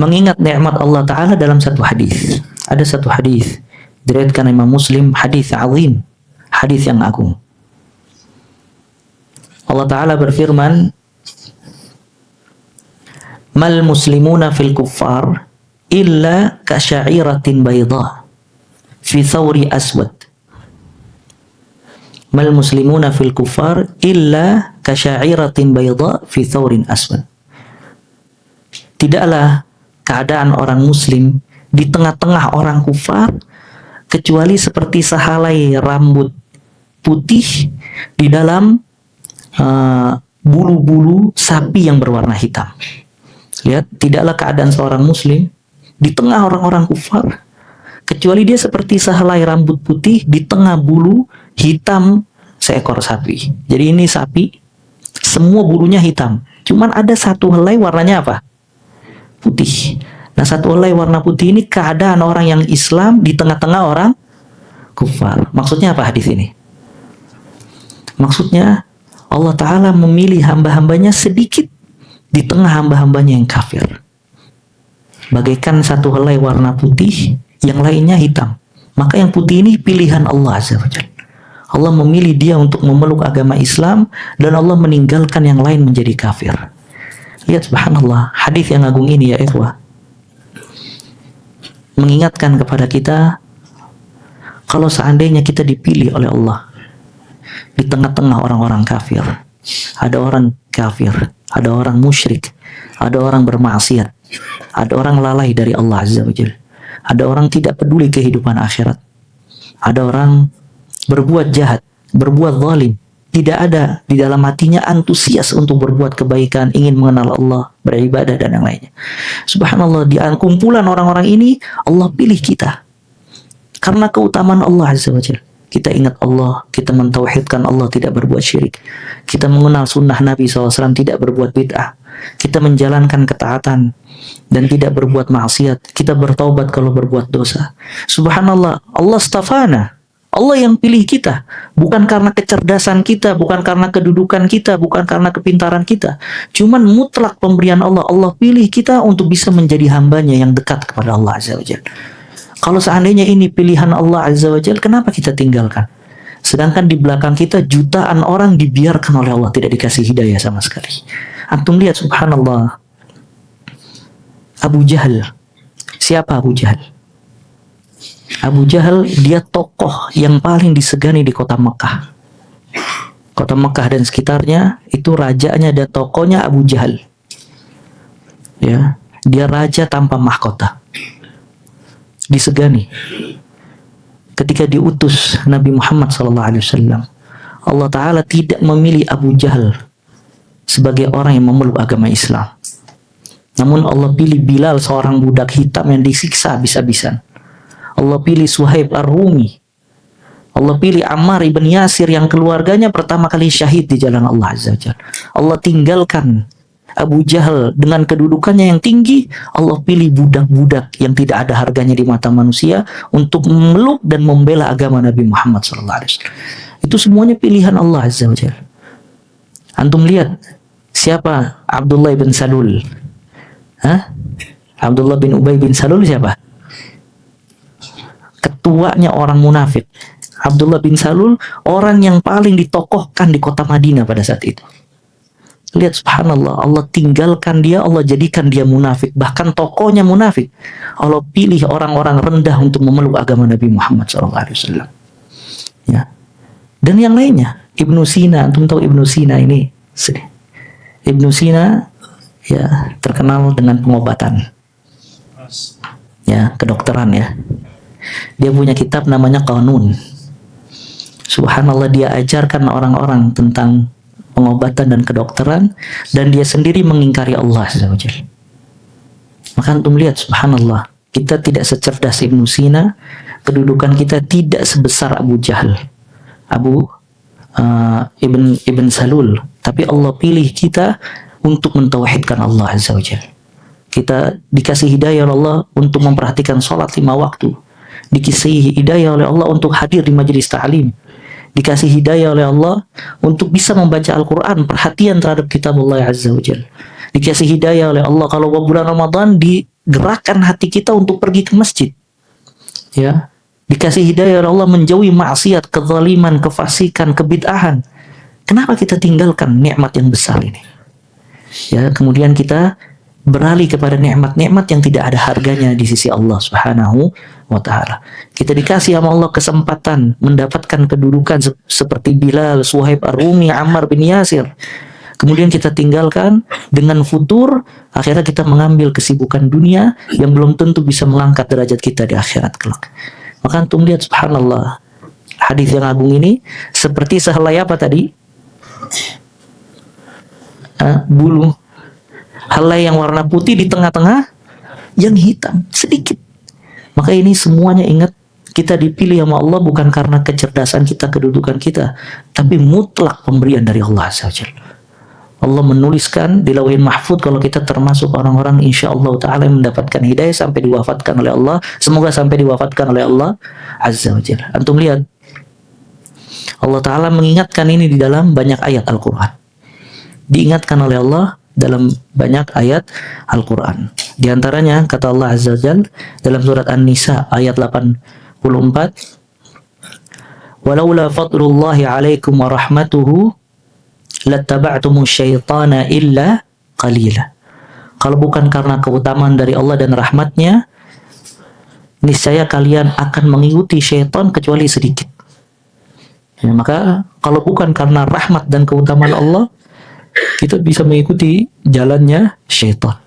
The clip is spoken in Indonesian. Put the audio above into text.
mengingat nikmat Allah Ta'ala dalam satu hadis. Ada satu hadis diriwayatkan Imam Muslim, hadis azim, hadis yang agung. Allah Ta'ala berfirman, mal muslimuna fil kuffar illa kasya'iratin bayda fi thawri aswad. Mal muslimuna fil kuffar illa kasya'iratin bayda fi thawrin aswad. Tidaklah keadaan orang muslim di tengah-tengah orang kufar kecuali seperti sehelai rambut putih di dalam bulu-bulu sapi yang berwarna hitam. Lihat, tidaklah keadaan seorang muslim di tengah orang-orang kufar kecuali dia seperti sehelai rambut putih di tengah bulu hitam seekor sapi. Jadi ini sapi, semua bulunya hitam, cuman ada satu helai warnanya apa? Putih. Nah, satu helai warna putih ini keadaan orang yang Islam di tengah-tengah orang kufar. Maksudnya apa hadis ini? Maksudnya Allah Ta'ala memilih hamba-hambanya sedikit di tengah hamba-hambanya yang kafir. Bagaikan satu helai warna putih, yang lainnya hitam. Maka yang putih ini pilihan Allah Azza wa Jalla. Allah memilih dia untuk memeluk agama Islam, dan Allah meninggalkan yang lain menjadi kafir. Lihat, subhanallah, hadis yang agung ini ya ikhwah, mengingatkan kepada kita, kalau seandainya kita dipilih oleh Allah di tengah-tengah orang-orang kafir, ada orang kafir, ada orang musyrik, ada orang bermaksiat, ada orang lalai dari Allah Azza wa Jalla, ada orang tidak peduli kehidupan akhirat, ada orang berbuat jahat, berbuat zalim, tidak ada di dalam hatinya antusias untuk berbuat kebaikan, ingin mengenal Allah, beribadah dan yang lainnya. Subhanallah, di kumpulan orang-orang ini Allah pilih kita karena keutamaan Allah Azza wa Jalla. Kita ingat Allah, kita mentauhidkan Allah, tidak berbuat syirik. Kita mengenal sunnah Nabi SAW, tidak berbuat bid'ah. Kita menjalankan ketaatan dan tidak berbuat maksiat. Kita bertaubat kalau berbuat dosa. Subhanallah, Allah stafana. Allah yang pilih kita. Bukan karena kecerdasan kita, bukan karena kedudukan kita, bukan karena kepintaran kita. Cuman mutlak pemberian Allah. Allah pilih kita untuk bisa menjadi hambanya yang dekat kepada Allah Azza wa Jalla. Kalau seandainya ini pilihan Allah Azza wa Jalla, kenapa kita tinggalkan? Sedangkan di belakang kita jutaan orang dibiarkan oleh Allah, tidak dikasih hidayah sama sekali. Antum lihat, subhanallah, Abu Jahal. Siapa Abu Jahal? Abu Jahal, dia tokoh yang paling disegani di kota Mekah. Kota Mekah dan sekitarnya, itu rajanya dan tokohnya Abu Jahal. Ya, dia raja tanpa mahkota. Disegani. Ketika diutus Nabi Muhammad SAW, Allah Ta'ala tidak memilih Abu Jahal sebagai orang yang memeluk agama Islam. Namun Allah pilih Bilal, seorang budak hitam yang disiksa habis-habisan. Allah pilih Suhaib Ar-Rumi. Allah pilih Ammar ibn Yasir yang keluarganya pertama kali syahid di jalan Allah Azza wa Jalla. Allah tinggalkan Abu Jahal dengan kedudukannya yang tinggi. Allah pilih budak-budak yang tidak ada harganya di mata manusia untuk memeluk dan membela agama Nabi Muhammad SAW. Itu semuanya pilihan Allah Azza wa Jalla. Antum lihat siapa Abdullah bin Salul? Abdullah bin Ubay bin Salul siapa? Ketuanya orang munafik. Abdullah bin Salul orang yang paling ditokohkan di kota Madinah pada saat itu. Lihat, subhanallah, Allah tinggalkan dia, Allah jadikan dia munafik, bahkan tokohnya munafik. Allah pilih orang-orang rendah untuk memeluk agama Nabi Muhammad SAW. Ya. Dan yang lainnya, Ibnu Sina, antum tahu Ibnu Sina ini? Ibnu Sina ya terkenal dengan pengobatan. Ya, kedokteran ya. Dia punya kitab namanya Qanun. Subhanallah, dia ajarkan orang-orang tentang pengobatan dan kedokteran, dan dia sendiri mengingkari Allah SWT. Maka antum lihat, subhanallah, kita tidak secerdas Ibnu Sina, kedudukan kita tidak sebesar Abu Jahal, Ibn Salul, tapi Allah pilih kita untuk mentauhidkan Allah Azza wa Jalla. Kita dikasih hidayah oleh Allah untuk memperhatikan sholat 5 waktu, dikasih hidayah oleh Allah untuk hadir di majelis ta'lim, dikasih hidayah oleh Allah untuk bisa membaca Al-Quran, perhatian terhadap kitab Allah Azza wa Jalla. Dikasih hidayah oleh Allah kalau bulan Ramadan gerakan hati kita untuk pergi ke masjid. Ya, dikasih hidayah oleh Allah menjauhi maksiat, kezaliman, kefasikan, kebid'ahan. Kenapa kita tinggalkan nikmat yang besar ini? Ya, kemudian kita beralih kepada nikmat-nikmat yang tidak ada harganya di sisi Allah Subhanahu wa taala. Kita dikasih sama Allah kesempatan mendapatkan kedudukan seperti Bilal, Suhaib Ar-Rumi, Ammar bin Yasir. Kemudian kita tinggalkan dengan futur, akhirnya kita mengambil kesibukan dunia yang belum tentu bisa mengangkat derajat kita di akhirat kelak. Maka antum lihat subhanallah, hadis yang agung ini seperti sehelai apa tadi? Bulu. Helai yang warna putih di tengah-tengah yang hitam sedikit. Maka ini semuanya ingat, kita dipilih sama Allah bukan karena kecerdasan kita, kedudukan kita, tapi mutlak pemberian dari Allah Azza wa Jalla. Allah menuliskan di Lauhil Mahfuz kalau kita termasuk orang-orang insyaallah ta'ala yang mendapatkan hidayah sampai diwafatkan oleh Allah. Semoga sampai diwafatkan oleh Allah Azza wa Jalla. Antum lihat, Allah Ta'ala mengingatkan ini di dalam banyak ayat Al-Quran. Diingatkan oleh Allah dalam banyak ayat Al-Quran. Di antaranya kata Allah Azza wa Jalla dalam surat An-Nisa ayat 84, "Walaula fadlullahi 'alaikum wa rahmatuhu lattaba'tumu syaitana illa qalila." Kalau bukan karena keutamaan dari Allah dan rahmatnya, niscaya kalian akan mengikuti syaitan kecuali sedikit. Ya, maka kalau bukan karena rahmat dan keutamaan Allah, kita bisa mengikuti jalannya syaitan.